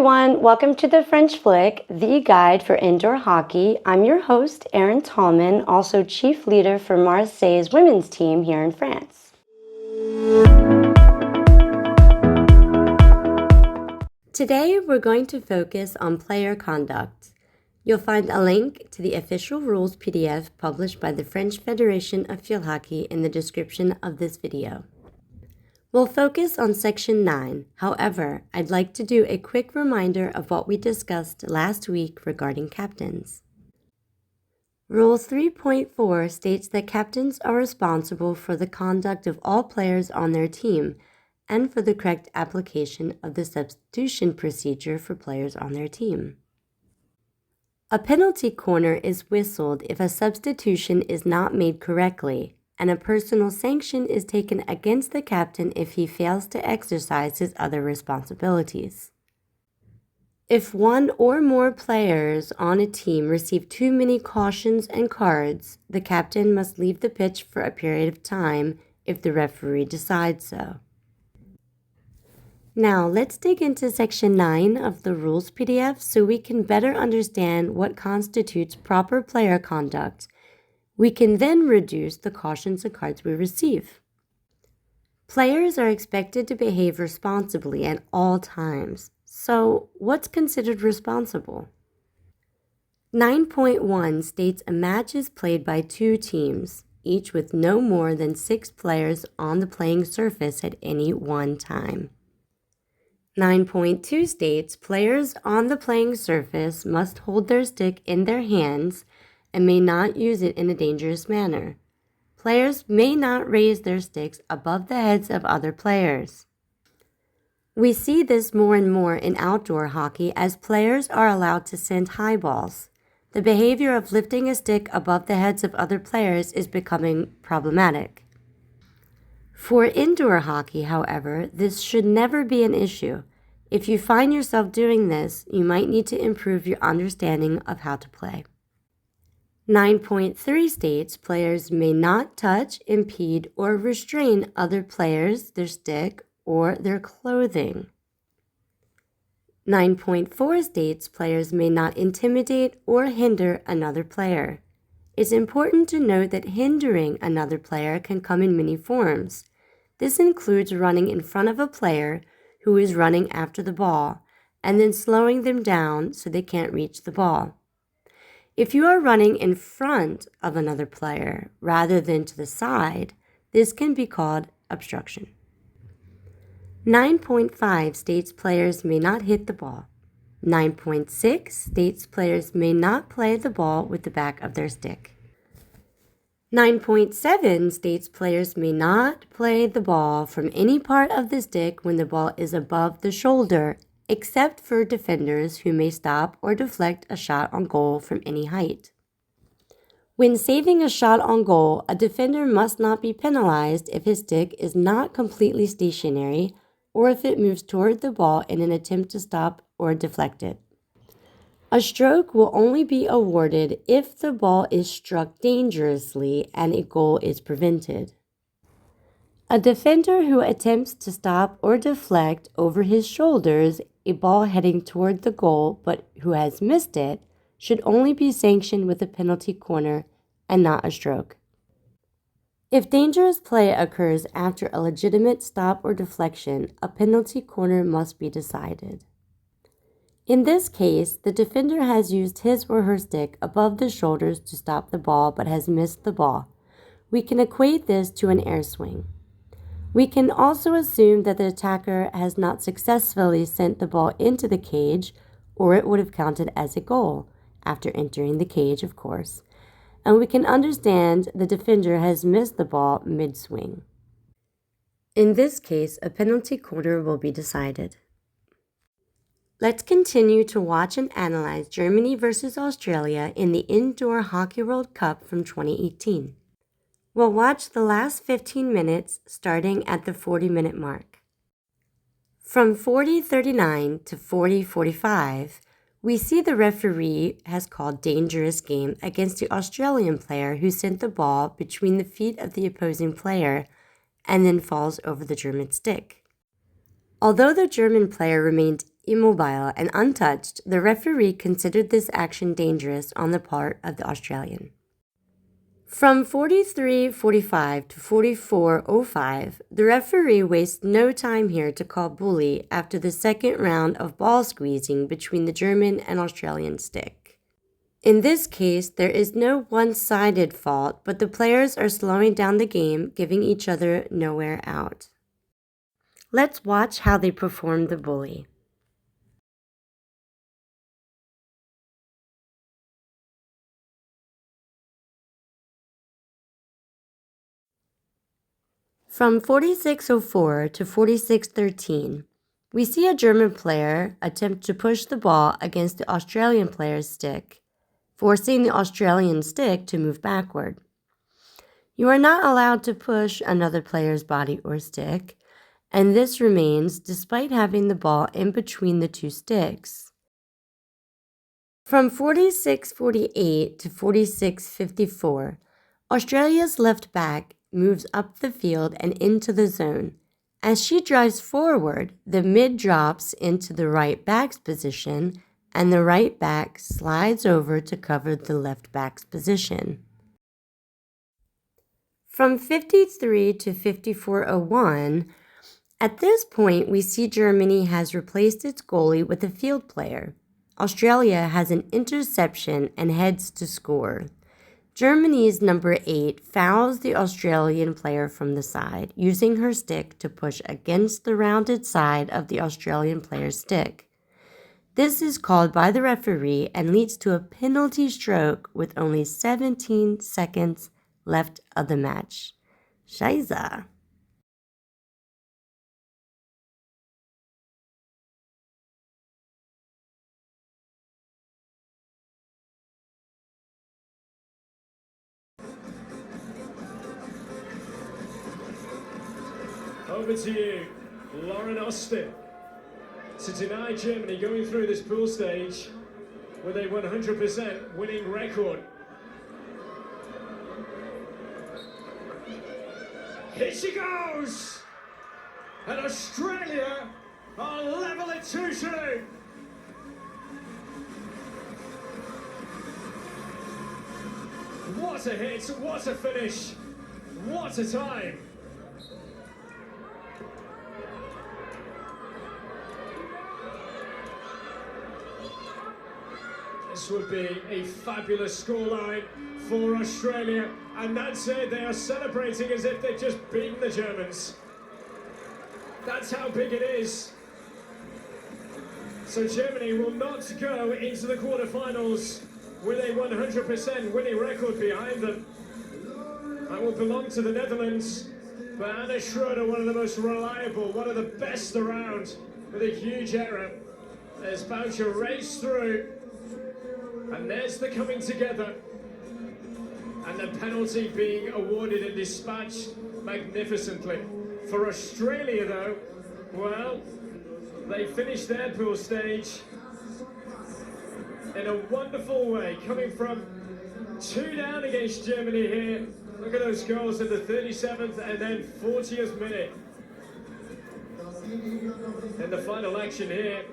everyone, welcome to the French Flick, the guide for indoor hockey. I'm your host, Erin Tallman, also chief leader for Marseille's women's team here in France. Today, we're going to focus on player conduct. You'll find a link to the official rules PDF published by the French Federation of Field Hockey in the description of this video. We'll focus on Section 9. However, I'd like to do a quick reminder of what we discussed last week regarding captains. Rule 3.4 states that captains are responsible for the conduct of all players on their team and for the correct application of the substitution procedure for players on their team. A penalty corner is whistled if a substitution is not made correctly, and a personal sanction is taken against the captain if he fails to exercise his other responsibilities. If one or more players on a team receive too many cautions and cards, the captain must leave the pitch for a period of time if the referee decides so. Now, let's dig into Section 9 of the Rules PDF so we can better understand what constitutes proper player conduct. We can then reduce the cautions and cards we receive. Players are expected to behave responsibly at all times. So, what's considered responsible? 9.1 states a match is played by two teams, each with no more than 6 players on the playing surface at any one time. 9.2 states players on the playing surface must hold their stick in their hands and may not use it in a dangerous manner. Players may not raise their sticks above the heads of other players. We see this more and more in outdoor hockey as players are allowed to send high balls. The behavior of lifting a stick above the heads of other players is becoming problematic. For indoor hockey, however, this should never be an issue. If you find yourself doing this, you might need to improve your understanding of how to play. 9.3 states players may not touch, impede, or restrain other players, their stick, or their clothing. 9.4 states players may not intimidate or hinder another player. It's important to note that hindering another player can come in many forms. This includes running in front of a player who is running after the ball, and then slowing them down so they can't reach the ball. If you are running in front of another player rather than to the side, this can be called obstruction. 9.5 states players may not hit the ball. 9.6 states players may not play the ball with the back of their stick. 9.7 states players may not play the ball from any part of the stick when the ball is above the shoulder, except for defenders who may stop or deflect a shot on goal from any height. When saving a shot on goal, a defender must not be penalized if his stick is not completely stationary or if it moves toward the ball in an attempt to stop or deflect it. A stroke will only be awarded if the ball is struck dangerously and a goal is prevented. A defender who attempts to stop or deflect over his shoulders a ball heading toward the goal but who has missed it should only be sanctioned with a penalty corner and not a stroke. If dangerous play occurs after a legitimate stop or deflection, a penalty corner must be decided. In this case, the defender has used his or her stick above the shoulders to stop the ball but has missed the ball. We can equate this to an air swing. We can also assume that the attacker has not successfully sent the ball into the cage, or it would have counted as a goal, after entering the cage, of course. And we can understand the defender has missed the ball mid-swing. In this case, a penalty corner will be decided. Let's continue to watch and analyze Germany versus Australia in the Indoor Hockey World Cup from 2018. We'll watch the last 15 minutes starting at the 40-minute mark. From 40:39 to 40:45, we see the referee has called dangerous game against the Australian player who sent the ball between the feet of the opposing player and then falls over the German stick. Although the German player remained immobile and untouched, the referee considered this action dangerous on the part of the Australian. From 43:45 to 44:05, the referee wastes no time here to call bully after the second round of ball squeezing between the German and Australian stick. In this case, there is no one-sided fault, but the players are slowing down the game, giving each other nowhere out. Let's watch how they perform the bully. From 46:04 to 46:13, we see a German player attempt to push the ball against the Australian player's stick, forcing the Australian stick to move backward. You are not allowed to push another player's body or stick, and this remains despite having the ball in between the two sticks. From 46:48 to 46:54, Australia's left back moves up the field and into the zone. As she drives forward, the mid drops into the right back's position, and the right back slides over to cover the left back's position. From 53 to 54:01, at this point we see Germany has replaced its goalie with a field player. Australia has an interception and heads to score. Germany's number 8 fouls the Australian player from the side, using her stick to push against the rounded side of the Australian player's stick. This is called by the referee and leads to a penalty stroke with only 17 seconds left of the match. Scheiße. Over to you, Lauren Austin, to deny Germany going through this pool stage with a 100% winning record. Here she goes! And Australia are level at 2-2. What a hit, what a finish, what a time. This would be a fabulous scoreline for Australia, and that's it. They are celebrating as if they've just beaten the Germans. That's how big it is. So Germany will not go into the quarterfinals with a 100% winning record behind them. That will belong to the Netherlands. But Anna Schroeder, one of the most reliable, one of the best around, with a huge error, as Boucher raced through. And there's the coming together. And the penalty being awarded and dispatched magnificently. For Australia, though, well, they finished their pool stage in a wonderful way, coming from 2 down against Germany here. Look at those goals in the 37th and then 40th minute. In the final action here.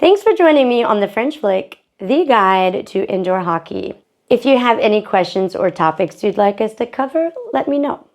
Thanks for joining me on the French Flick, the guide to indoor hockey. If you have any questions or topics you'd like us to cover, let me know.